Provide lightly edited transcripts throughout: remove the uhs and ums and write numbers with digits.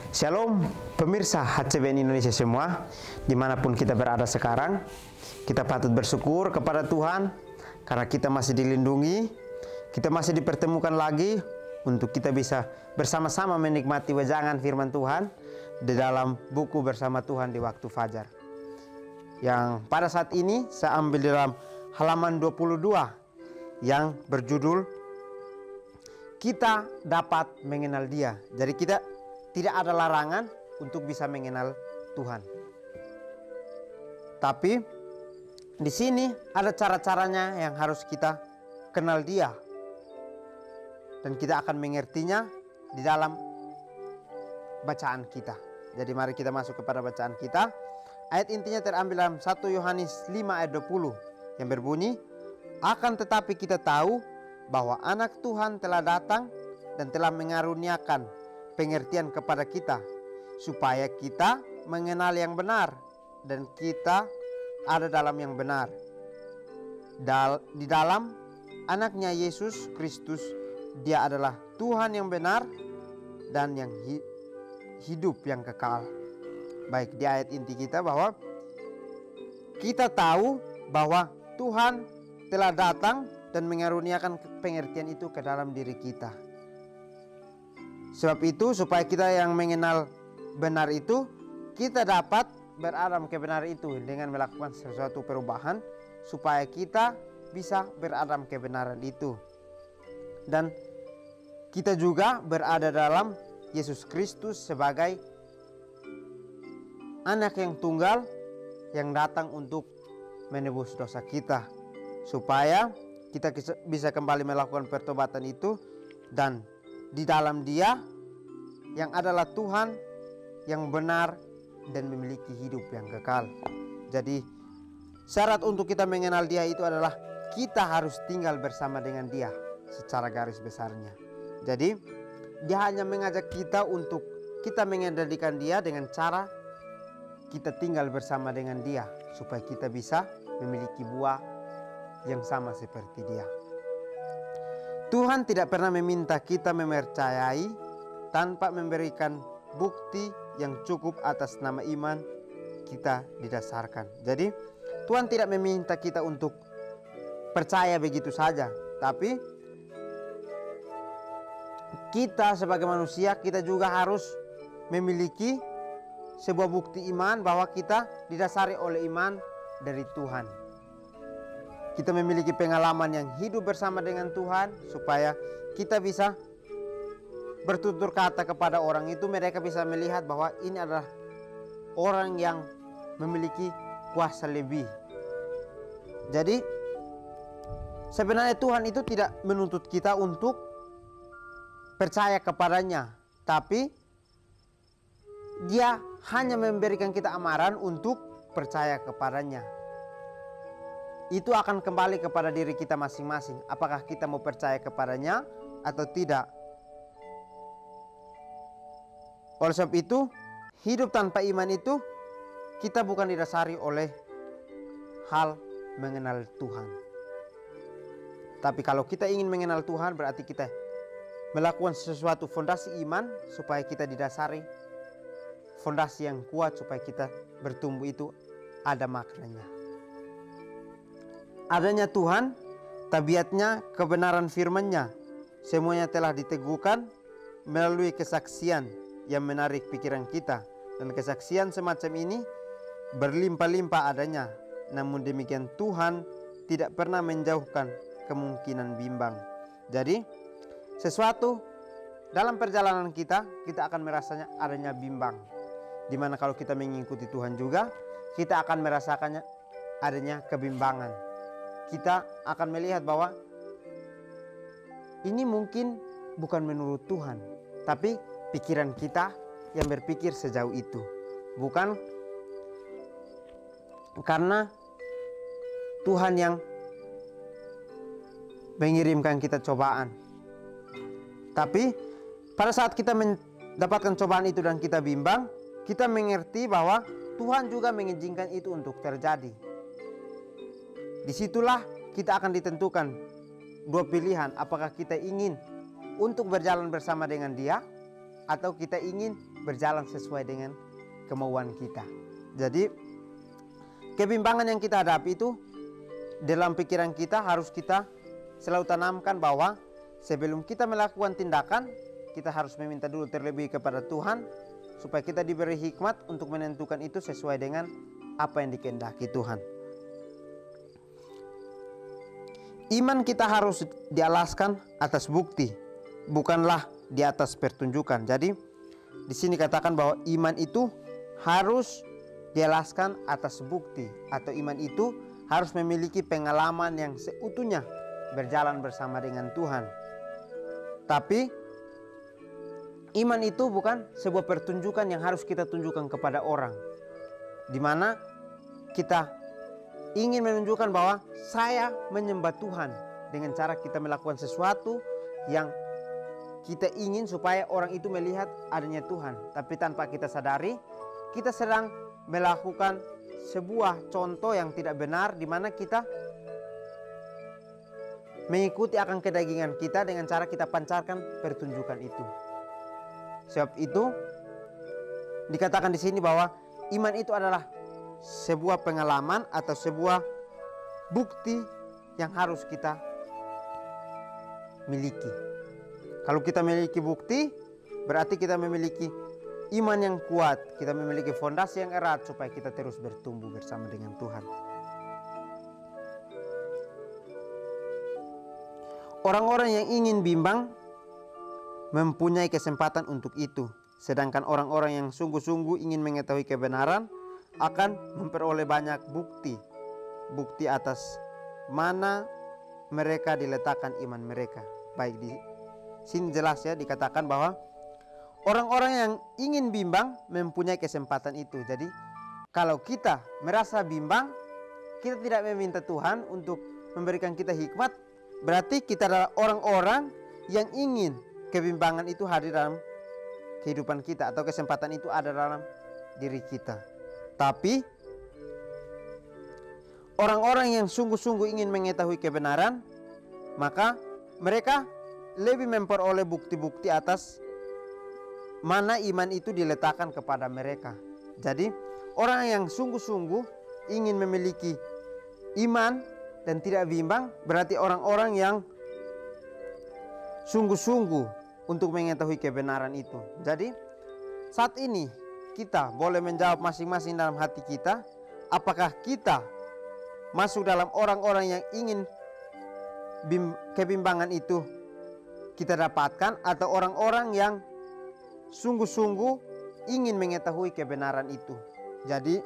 Shalom pemirsa HCBN Indonesia semua, dimanapun kita berada sekarang. Kita patut bersyukur kepada Tuhan karena kita masih dilindungi, kita masih dipertemukan lagi untuk kita bisa bersama-sama menikmati wejangan firman Tuhan di dalam buku Bersama Tuhan di Waktu Fajar. Yang pada saat ini saya ambil di dalam halaman 22 yang berjudul Kita Dapat Mengenal Dia. Jadi kita tidak ada larangan untuk bisa mengenal Tuhan. Tapi di sini ada cara-caranya yang harus kita kenal Dia. Dan kita akan mengertinya di dalam bacaan kita. Jadi mari kita masuk kepada bacaan kita. Ayat intinya terambil dalam 1 Yohanes 5 ayat 20 yang berbunyi, "Akan tetapi kita tahu bahwa anak Tuhan telah datang dan telah mengaruniakan pengertian kepada kita, supaya kita mengenal yang benar dan kita ada dalam yang benar. Di dalam anaknya Yesus Kristus, Dia adalah Tuhan yang benar dan yang hidup yang kekal." Baik, di ayat inti kita bahwa kita tahu bahwa Tuhan telah datang dan mengaruniakan pengertian itu ke dalam diri kita. Sebab itu supaya kita yang mengenal benar itu, kita dapat berada kebenaran itu dengan melakukan sesuatu perubahan supaya kita bisa berada kebenaran itu. Dan kita juga berada dalam Yesus Kristus sebagai anak yang tunggal yang datang untuk menebus dosa kita, supaya kita bisa kembali melakukan pertobatan itu, dan di dalam Dia yang adalah Tuhan yang benar dan memiliki hidup yang kekal. Jadi syarat untuk kita mengenal Dia itu adalah kita harus tinggal bersama dengan Dia secara garis besarnya. Jadi Dia hanya mengajak kita untuk kita mengendalikan Dia dengan cara kita tinggal bersama dengan Dia, supaya kita bisa memiliki buah yang sama seperti Dia. Tuhan tidak pernah meminta kita mempercayai tanpa memberikan bukti yang cukup atas nama iman kita didasarkan. Jadi Tuhan tidak meminta kita untuk percaya begitu saja, tapi kita sebagai manusia, kita juga harus memiliki sebuah bukti iman bahwa kita didasari oleh iman dari Tuhan. Kita memiliki pengalaman yang hidup bersama dengan Tuhan, supaya kita bisa bertutur kata kepada orang itu, mereka bisa melihat bahwa ini adalah orang yang memiliki kuasa lebih. Jadi sebenarnya Tuhan itu tidak menuntut kita untuk percaya kepadanya, tapi Dia hanya memberikan kita amaran untuk percaya kepadanya. Itu akan kembali kepada diri kita masing-masing, apakah kita mau percaya kepadanya atau tidak. Oleh sebab itu, hidup tanpa iman itu kita bukan didasari oleh hal mengenal Tuhan. Tapi kalau kita ingin mengenal Tuhan, berarti kita melakukan sesuatu fondasi iman supaya kita didasari fondasi yang kuat, supaya kita bertumbuh itu ada maknanya. Adanya Tuhan, tabiatnya, kebenaran firman-Nya, semuanya telah diteguhkan melalui kesaksian yang menarik pikiran kita. Dan kesaksian semacam ini berlimpah-limpah adanya. Namun demikian Tuhan tidak pernah menjauhkan kemungkinan bimbang. Jadi sesuatu dalam perjalanan kita akan merasanya adanya bimbang. Dimana kalau kita mengikuti Tuhan juga, kita akan merasakannya adanya kebimbangan. Kita akan melihat bahwa ini mungkin bukan menurut Tuhan, tapi pikiran kita yang berpikir sejauh itu. Bukan karena Tuhan yang mengirimkan kita cobaan. Tapi pada saat kita mendapatkan cobaan itu dan kita bimbang, kita mengerti bahwa Tuhan juga mengizinkan itu untuk terjadi. Disitulah kita akan ditentukan dua pilihan, apakah kita ingin untuk berjalan bersama dengan Dia atau kita ingin berjalan sesuai dengan kemauan kita. Jadi kebimbangan yang kita hadapi itu dalam pikiran kita harus kita selalu tanamkan bahwa sebelum kita melakukan tindakan, kita harus meminta dulu terlebih kepada Tuhan supaya kita diberi hikmat untuk menentukan itu sesuai dengan apa yang dikehendaki Tuhan. Iman kita harus dialaskan atas bukti, bukanlah di atas pertunjukan. Jadi di sini katakan bahwa iman itu harus dialaskan atas bukti, atau iman itu harus memiliki pengalaman yang seutuhnya berjalan bersama dengan Tuhan. Tapi iman itu bukan sebuah pertunjukan yang harus kita tunjukkan kepada orang, di mana kita ingin menunjukkan bahwa saya menyembah Tuhan dengan cara kita melakukan sesuatu yang kita ingin supaya orang itu melihat adanya Tuhan. Tapi tanpa kita sadari, kita sedang melakukan sebuah contoh yang tidak benar, di mana kita mengikuti akan kedagingan kita dengan cara kita pancarkan pertunjukan itu. Sebab itu dikatakan di sini bahwa iman itu adalah sebuah pengalaman atau sebuah bukti yang harus kita miliki. Kalau kita memiliki bukti, berarti kita memiliki iman yang kuat, kita memiliki fondasi yang erat supaya kita terus bertumbuh bersama dengan Tuhan. Orang-orang yang ingin bimbang mempunyai kesempatan untuk itu, sedangkan orang-orang yang sungguh-sungguh ingin mengetahui kebenaran akan memperoleh banyak bukti atas mana mereka diletakkan iman mereka. Baik, di sini jelas ya dikatakan bahwa orang-orang yang ingin bimbang mempunyai kesempatan itu. Jadi kalau kita merasa bimbang, kita tidak meminta Tuhan untuk memberikan kita hikmat, berarti kita adalah orang-orang yang ingin kebimbangan itu hadir dalam kehidupan kita, atau kesempatan itu ada dalam diri kita. Tapi orang-orang yang sungguh-sungguh ingin mengetahui kebenaran, maka mereka lebih memperoleh bukti-bukti atas mana iman itu diletakkan kepada mereka. Jadi orang yang sungguh-sungguh ingin memiliki iman dan tidak bimbang, berarti orang-orang yang sungguh-sungguh untuk mengetahui kebenaran itu. Jadi saat ini kita boleh menjawab masing-masing dalam hati kita, apakah kita masuk dalam orang-orang yang ingin kebimbangan itu kita dapatkan, atau orang-orang yang sungguh-sungguh ingin mengetahui kebenaran itu. Jadi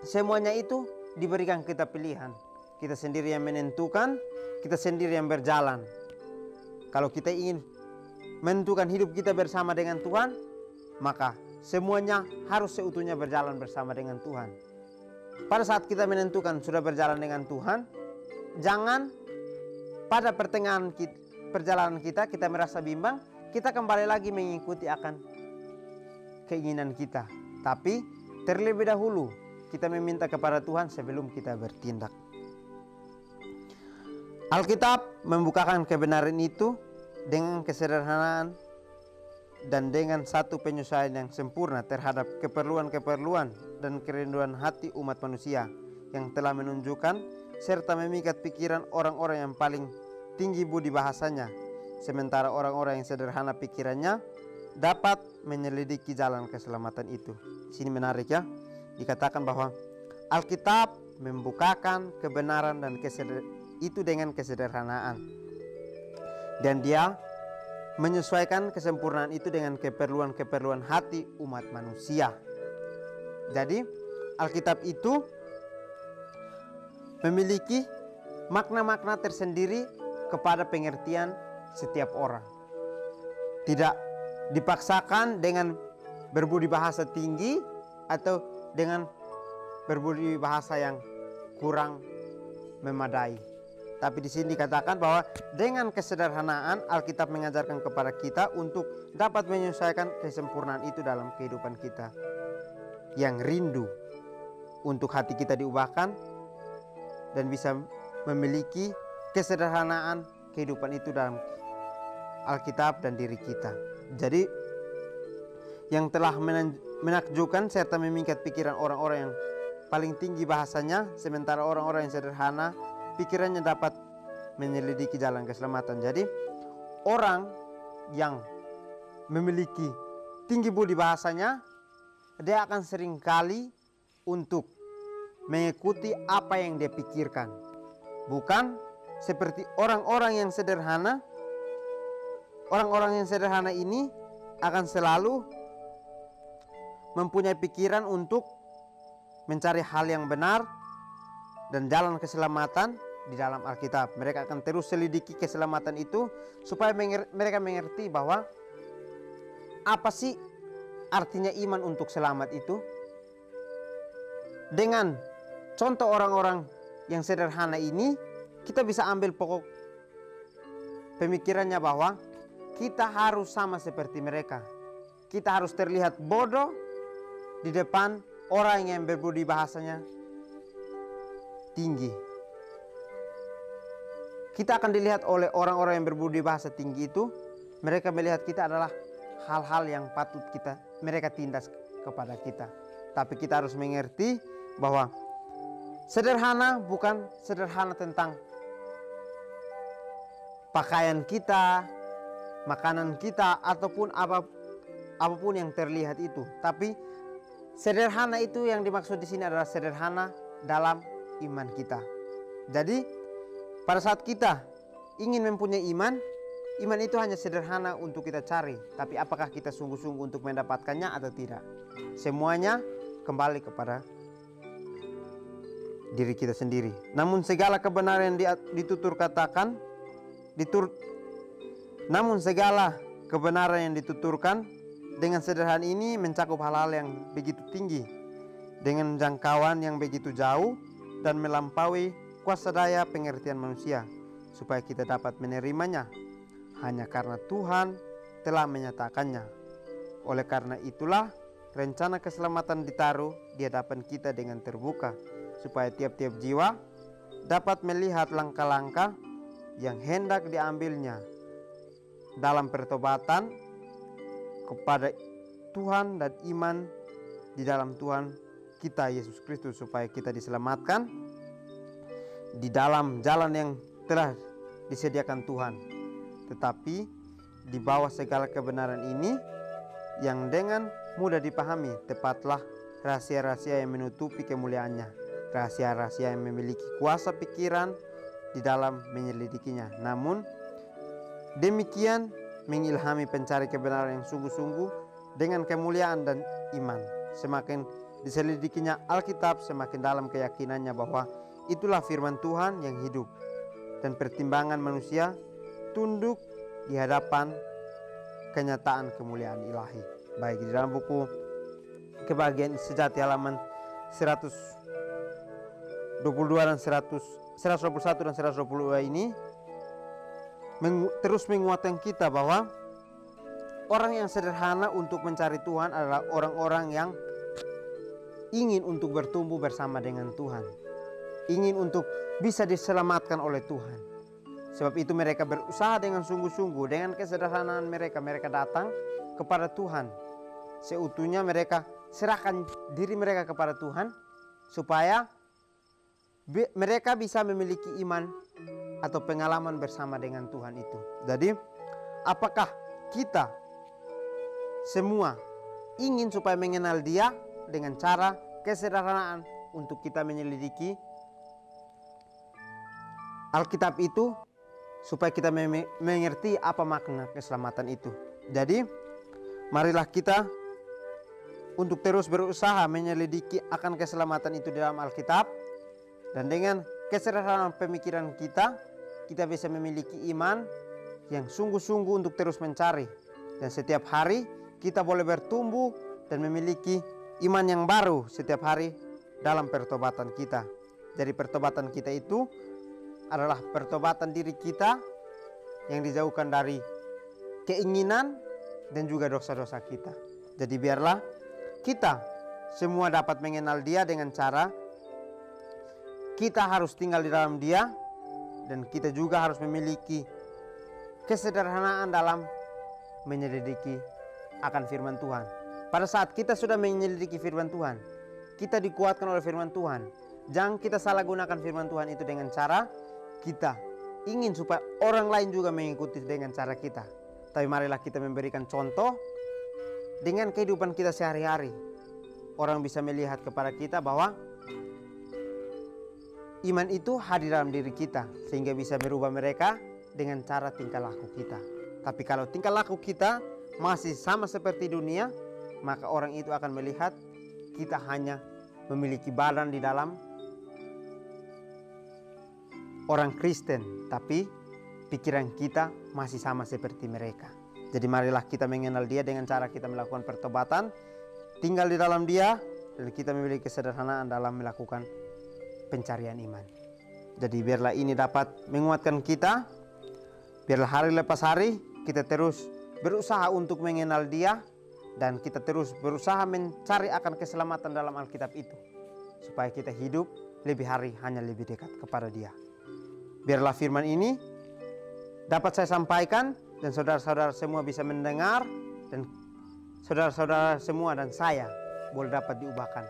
semuanya itu diberikan kita pilihan. Kita sendiri yang menentukan, kita sendiri yang berjalan. Kalau kita ingin menentukan hidup kita bersama dengan Tuhan, maka semuanya harus seutuhnya berjalan bersama dengan Tuhan. Pada saat kita menentukan sudah berjalan dengan Tuhan, jangan pada pertengahan perjalanan kita merasa bimbang, kita kembali lagi mengikuti akan keinginan kita. Tapi terlebih dahulu kita meminta kepada Tuhan sebelum kita bertindak. Alkitab membukakan kebenaran itu dengan kesederhanaan dan dengan satu penyesuaian yang sempurna terhadap keperluan-keperluan dan kerinduan hati umat manusia yang telah menunjukkan serta memikat pikiran orang-orang yang paling tinggi budi bahasanya, sementara orang-orang yang sederhana pikirannya dapat menyelidiki jalan keselamatan itu. Di sini menarik ya, dikatakan bahwa Alkitab membukakan kebenaran dan itu dengan kesederhanaan, dan dia menyesuaikan kesempurnaan itu dengan keperluan-keperluan hati umat manusia. Jadi Alkitab itu memiliki makna-makna tersendiri kepada pengertian setiap orang. Tidak dipaksakan dengan berbudi bahasa tinggi atau dengan berbudi bahasa yang kurang memadai. Tapi di sini dikatakan bahwa dengan kesederhanaan Alkitab mengajarkan kepada kita untuk dapat menyesuaikan kesempurnaan itu dalam kehidupan kita yang rindu untuk hati kita diubahkan dan bisa memiliki kesederhanaan kehidupan itu dalam Alkitab dan diri kita. Jadi yang telah menakjubkan serta memikat pikiran orang-orang yang paling tinggi bahasanya, sementara orang-orang yang sederhana pikirannya dapat menyelidiki jalan keselamatan. Jadi orang yang memiliki tinggi budi bahasanya, dia akan seringkali untuk mengikuti apa yang dia pikirkan, bukan seperti orang-orang yang sederhana. Orang-orang yang sederhana ini akan selalu mempunyai pikiran untuk mencari hal yang benar dan jalan keselamatan di dalam Alkitab. Mereka akan terus selidiki keselamatan itu supaya mereka mengerti bahwa apa sih artinya iman untuk selamat itu. Dengan contoh orang-orang yang sederhana ini, kita bisa ambil pokok pemikirannya bahwa kita harus sama seperti mereka. Kita harus terlihat bodoh di depan orang yang berbudi bahasanya tinggi. Kita akan dilihat oleh orang-orang yang berbudi bahasa tinggi itu. Mereka melihat kita adalah hal-hal yang patut mereka tindas kepada kita. Tapi kita harus mengerti bahwa sederhana bukan sederhana tentang pakaian kita, makanan kita, ataupun apapun yang terlihat itu. Tapi sederhana itu yang dimaksud di sini adalah sederhana dalam iman kita. Jadi pada saat kita ingin mempunyai iman itu hanya sederhana untuk kita cari. Tapi apakah kita sungguh-sungguh untuk mendapatkannya atau tidak? Semuanya kembali kepada diri kita sendiri. Namun segala kebenaran yang dituturkan dengan sederhana ini mencakup hal-hal yang begitu tinggi, dengan jangkauan yang begitu jauh dan melampaui kuasa daya pengertian manusia, supaya kita dapat menerimanya hanya karena Tuhan telah menyatakannya. Oleh karena itulah rencana keselamatan ditaruh di hadapan kita dengan terbuka, supaya tiap-tiap jiwa dapat melihat langkah-langkah yang hendak diambilnya dalam pertobatan kepada Tuhan dan iman di dalam Tuhan kita Yesus Kristus, supaya kita diselamatkan di dalam jalan yang telah disediakan Tuhan, tetapi di bawah segala kebenaran ini yang dengan mudah dipahami, tepatlah rahasia-rahasia yang menutupi kemuliaannya, rahasia-rahasia yang memiliki kuasa pikiran di dalam menyelidikinya. Namun demikian mengilhami pencari kebenaran yang sungguh-sungguh dengan kemuliaan dan iman. Semakin diselidikinya Alkitab, semakin dalam keyakinannya bahwa itulah firman Tuhan yang hidup, dan pertimbangan manusia tunduk di hadapan kenyataan kemuliaan ilahi. Baik, di dalam buku Kebahagiaan Sejati halaman 122 dan 121 dan 122 ini terus menguatkan kita bahwa orang yang sederhana untuk mencari Tuhan adalah orang-orang yang ingin untuk bertumbuh bersama dengan Tuhan, ingin untuk bisa diselamatkan oleh Tuhan. Sebab itu mereka berusaha dengan sungguh-sungguh, dengan kesederhanaan mereka datang kepada Tuhan. Seutuhnya mereka serahkan diri mereka kepada Tuhan, supaya mereka bisa memiliki iman atau pengalaman bersama dengan Tuhan itu. Jadi apakah kita semua ingin supaya mengenal Dia dengan cara kesederhanaan untuk kita menyelidiki Alkitab itu, supaya kita mengerti apa makna keselamatan itu. Jadi marilah kita untuk terus berusaha menyelidiki akan keselamatan itu dalam Alkitab, dan dengan kesederhanaan pemikiran kita bisa memiliki iman yang sungguh-sungguh untuk terus mencari, dan setiap hari kita boleh bertumbuh dan memiliki iman yang baru setiap hari dalam pertobatan kita. Jadi pertobatan kita itu adalah pertobatan diri kita yang dijauhkan dari keinginan dan juga dosa-dosa kita. Jadi biarlah kita semua dapat mengenal Dia dengan cara kita harus tinggal di dalam Dia, dan kita juga harus memiliki kesederhanaan dalam menyelidiki akan firman Tuhan. Pada saat kita sudah menyelidiki firman Tuhan, kita dikuatkan oleh firman Tuhan. Jangan kita salah gunakan firman Tuhan itu dengan cara kita ingin supaya orang lain juga mengikuti dengan cara kita. Tapi marilah kita memberikan contoh dengan kehidupan kita sehari-hari. Orang bisa melihat kepada kita bahwa iman itu hadir dalam diri kita, sehingga bisa merubah mereka dengan cara tingkah laku kita. Tapi kalau tingkah laku kita masih sama seperti dunia, maka orang itu akan melihat kita hanya memiliki badan di dalam orang Kristen, tapi pikiran kita masih sama seperti mereka. Jadi marilah kita mengenal Dia dengan cara kita melakukan pertobatan, tinggal di dalam Dia, dan kita memiliki kesederhanaan dalam melakukan pencarian iman. Jadi biarlah ini dapat menguatkan kita. Biarlah hari lepas hari kita terus berusaha untuk mengenal Dia, dan kita terus berusaha mencari akan keselamatan dalam Alkitab itu, supaya kita hidup lebih hari hanya lebih dekat kepada Dia. Biarlah firman ini dapat saya sampaikan dan saudara-saudara semua bisa mendengar, dan saudara-saudara semua dan saya boleh dapat diubahkan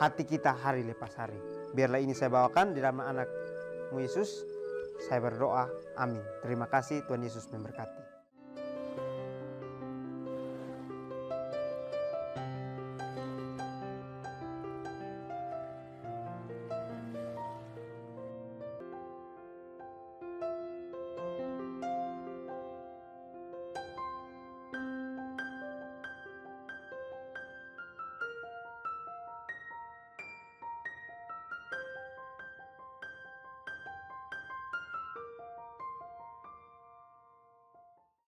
hati kita hari lepas hari. Biarlah ini saya bawakan di dalam anak-Mu Yesus. Saya berdoa, amin. Terima kasih, Tuhan Yesus memberkati.